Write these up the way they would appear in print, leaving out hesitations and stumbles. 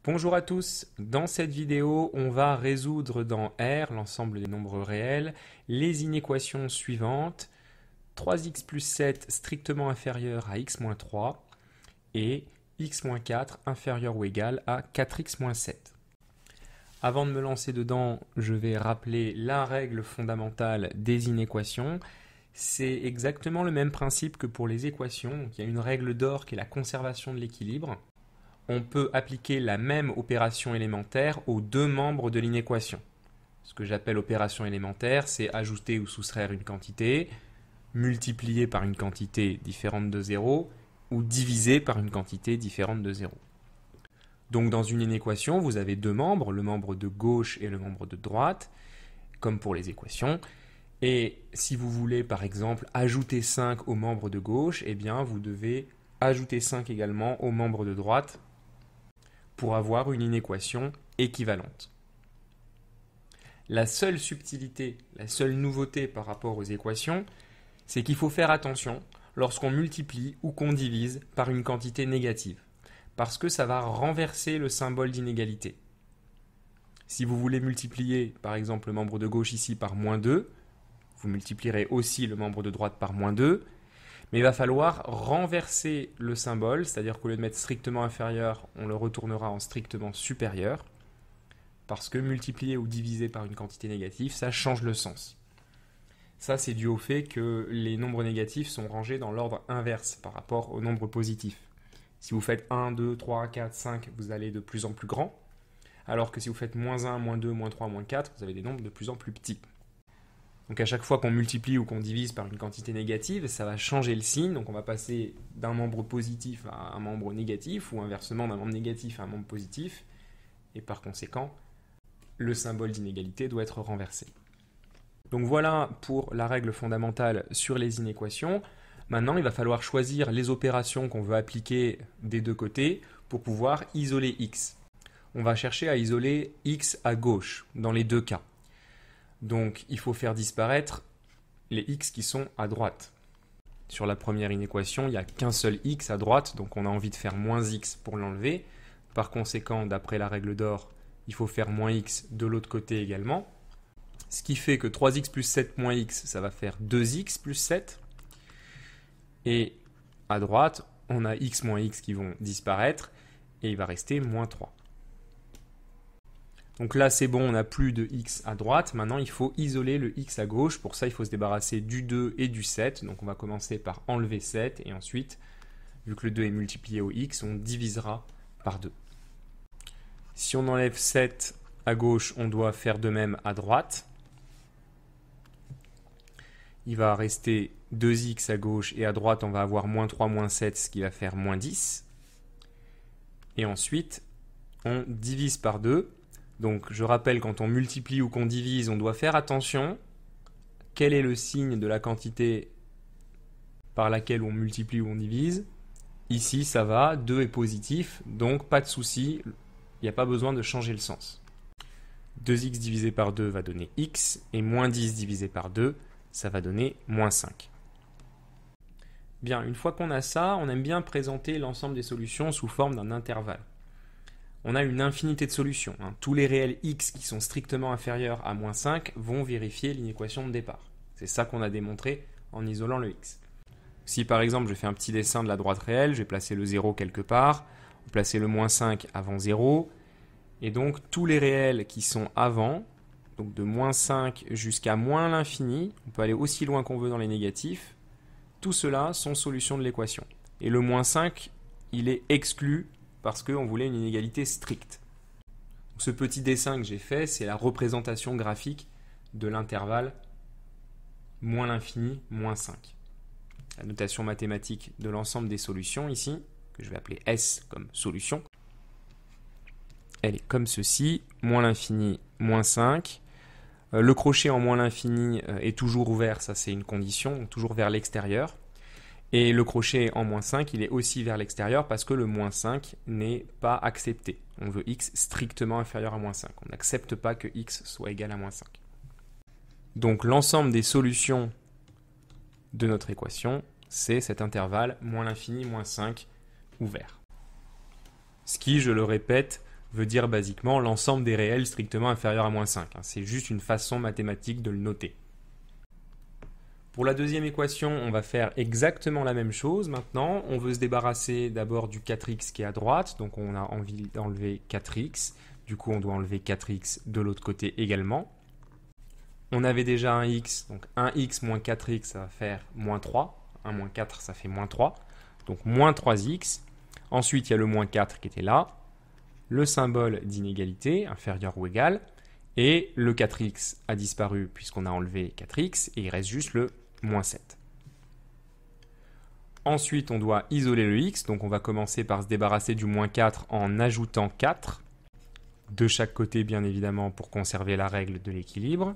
Bonjour à tous, dans cette vidéo on va résoudre dans R, l'ensemble des nombres réels, les inéquations suivantes: 3x plus 7 strictement inférieur à x moins 3 et x moins 4 inférieur ou égal à 4x moins 7. Avant de me lancer dedans, je vais rappeler la règle fondamentale des inéquations. C'est exactement le même principe que pour les équations. Donc, il y a une règle d'or qui est la conservation de l'équilibre. On peut appliquer la même opération élémentaire aux deux membres de l'inéquation. Ce que j'appelle opération élémentaire, c'est ajouter ou soustraire une quantité, multiplier par une quantité différente de 0 ou diviser par une quantité différente de 0. Donc dans une inéquation, vous avez deux membres, le membre de gauche et le membre de droite, comme pour les équations. Et si vous voulez par exemple ajouter 5 au membre de gauche, eh bien vous devez ajouter 5 également au membre de droite pour avoir une inéquation équivalente. La seule subtilité, la seule nouveauté par rapport aux équations, c'est qu'il faut faire attention lorsqu'on multiplie ou qu'on divise par une quantité négative, parce que ça va renverser le symbole d'inégalité. Si vous voulez multiplier par exemple le membre de gauche ici par moins 2, vous multiplierez aussi le membre de droite par moins 2, mais il va falloir renverser le symbole, c'est-à-dire qu'au lieu de mettre strictement inférieur, on le retournera en strictement supérieur, parce que multiplier ou diviser par une quantité négative, ça change le sens. Ça, c'est dû au fait que les nombres négatifs sont rangés dans l'ordre inverse par rapport aux nombres positifs. Si vous faites 1, 2, 3, 4, 5, vous allez de plus en plus grand, alors que si vous faites moins 1, moins 2, moins 3, moins 4, vous avez des nombres de plus en plus petits. Donc à chaque fois qu'on multiplie ou qu'on divise par une quantité négative, ça va changer le signe. Donc on va passer d'un membre positif à un membre négatif, ou inversement d'un membre négatif à un membre positif. Et par conséquent, le symbole d'inégalité doit être renversé. Donc voilà pour la règle fondamentale sur les inéquations. Maintenant, il va falloir choisir les opérations qu'on veut appliquer des deux côtés pour pouvoir isoler x. On va chercher à isoler x à gauche dans les deux cas. Donc, il faut faire disparaître les x qui sont à droite. Sur la première inéquation, il n'y a qu'un seul x à droite, donc on a envie de faire moins x pour l'enlever. Par conséquent, d'après la règle d'or, il faut faire moins x de l'autre côté également. Ce qui fait que 3x plus 7 moins x, ça va faire 2x plus 7. Et à droite, on a x moins x qui vont disparaître, et il va rester moins 3. Donc là, c'est bon, on n'a plus de x à droite. Maintenant, il faut isoler le x à gauche. Pour ça, il faut se débarrasser du 2 et du 7. Donc on va commencer par enlever 7. Et ensuite, vu que le 2 est multiplié au x, on divisera par 2. Si on enlève 7 à gauche, on doit faire de même à droite. Il va rester 2x à gauche. Et à droite, on va avoir moins 3, moins 7, ce qui va faire moins 10. Et ensuite, on divise par 2. Donc, je rappelle, quand on multiplie ou qu'on divise, on doit faire attention. Quel est le signe de la quantité par laquelle on multiplie ou on divise? Ici, ça va, 2 est positif, donc pas de souci, il n'y a pas besoin de changer le sens. 2x divisé par 2 va donner x, et moins 10 divisé par 2, ça va donner moins 5. Bien, une fois qu'on a ça, on aime bien présenter l'ensemble des solutions sous forme d'un intervalle. On a une infinité de solutions. Tous les réels x qui sont strictement inférieurs à moins 5 vont vérifier l'inéquation de départ. C'est ça qu'on a démontré en isolant le x. Si par exemple je fais un petit dessin de la droite réelle, je vais placer le 0 quelque part, placer le moins 5 avant 0, et donc tous les réels qui sont avant, donc de moins 5 jusqu'à moins l'infini, on peut aller aussi loin qu'on veut dans les négatifs, tout cela sont solutions de l'équation. Et le moins 5, il est exclu parce qu'on voulait une inégalité stricte. Donc, ce petit dessin que j'ai fait, c'est la représentation graphique de l'intervalle moins l'infini, moins 5. La notation mathématique de l'ensemble des solutions ici, que je vais appeler S comme solution, elle est comme ceci, moins l'infini, moins 5. Le crochet en moins l'infini est toujours ouvert, ça c'est une condition, donc toujours vers l'extérieur. Et le crochet en moins 5, il est aussi vers l'extérieur parce que le moins 5 n'est pas accepté. On veut x strictement inférieur à moins 5. On n'accepte pas que x soit égal à moins 5. Donc l'ensemble des solutions de notre équation, c'est cet intervalle moins l'infini, moins 5 ouvert. Ce qui, je le répète, veut dire basiquement l'ensemble des réels strictement inférieurs à moins 5. C'est juste une façon mathématique de le noter. Pour la deuxième équation, on va faire exactement la même chose. Maintenant, on veut se débarrasser d'abord du 4x qui est à droite, donc on a envie d'enlever 4x. Du coup, on doit enlever 4x de l'autre côté également. On avait déjà un x, donc 1x moins 4x, ça va faire moins 3. 1 moins 4, ça fait moins 3. Donc moins 3x. Ensuite, il y a le moins 4 qui était là. Le symbole d'inégalité, inférieur ou égal. Et le 4x a disparu puisqu'on a enlevé 4x. Et il reste juste le moins 7. Ensuite, on doit isoler le x. Donc on va commencer par se débarrasser du moins 4 en ajoutant 4. De chaque côté, bien évidemment, pour conserver la règle de l'équilibre.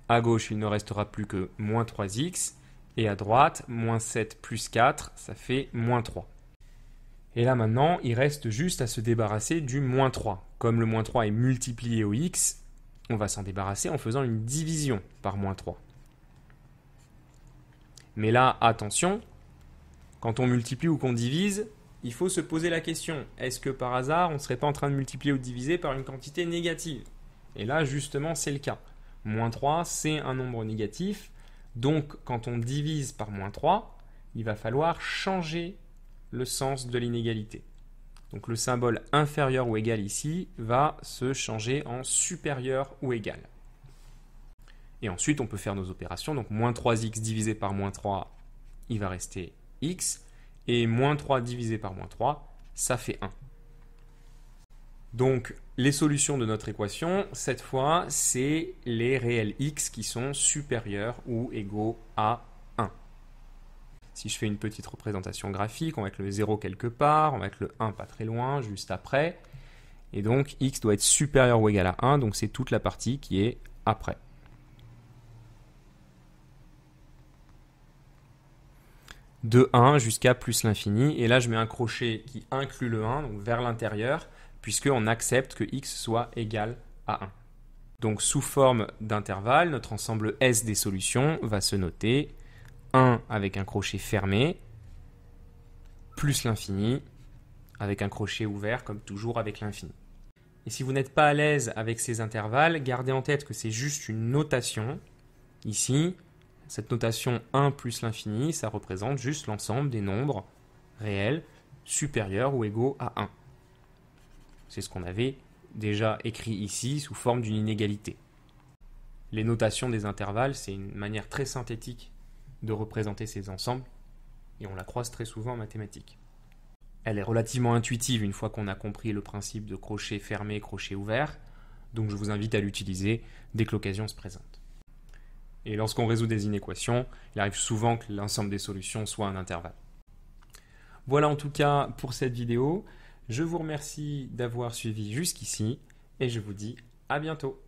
À gauche, il ne restera plus que moins 3x. Et à droite, moins 7 plus 4, ça fait moins 3. Et là maintenant, il reste juste à se débarrasser du moins 3. Comme le moins 3 est multiplié au x, on va s'en débarrasser en faisant une division par moins 3. Mais là, attention, quand on multiplie ou qu'on divise, il faut se poser la question, est-ce que par hasard, on ne serait pas en train de multiplier ou de diviser par une quantité négative? Et là, justement, c'est le cas. Moins 3, c'est un nombre négatif. Donc, quand on divise par moins 3, il va falloir changer le sens de l'inégalité. Donc, le symbole inférieur ou égal ici va se changer en supérieur ou égal. Et ensuite, on peut faire nos opérations. Donc, moins 3x divisé par moins 3, il va rester x. Et moins 3 divisé par moins 3, ça fait 1. Donc, les solutions de notre équation, cette fois, c'est les réels x qui sont supérieurs ou égaux à 1. Si je fais une petite représentation graphique, on va mettre le 0 quelque part, on va mettre le 1 pas très loin, juste après. Et donc, x doit être supérieur ou égal à 1, donc c'est toute la partie qui est après. De 1 jusqu'à plus l'infini. Et là, je mets un crochet qui inclut le 1, donc vers l'intérieur, puisqu'on accepte que x soit égal à 1. Donc, sous forme d'intervalle, notre ensemble S des solutions va se noter 1 avec un crochet fermé, plus l'infini, avec un crochet ouvert, comme toujours avec l'infini. Et si vous n'êtes pas à l'aise avec ces intervalles, gardez en tête que c'est juste une notation. Ici, cette notation 1 plus l'infini, ça représente juste l'ensemble des nombres réels supérieurs ou égaux à 1. C'est ce qu'on avait déjà écrit ici sous forme d'une inégalité. Les notations des intervalles, c'est une manière très synthétique de représenter ces ensembles et on la croise très souvent en mathématiques. Elle est relativement intuitive une fois qu'on a compris le principe de crochet fermé, crochet ouvert, donc je vous invite à l'utiliser dès que l'occasion se présente. Et lorsqu'on résout des inéquations, il arrive souvent que l'ensemble des solutions soit un intervalle. Voilà en tout cas pour cette vidéo. Je vous remercie d'avoir suivi jusqu'ici et je vous dis à bientôt.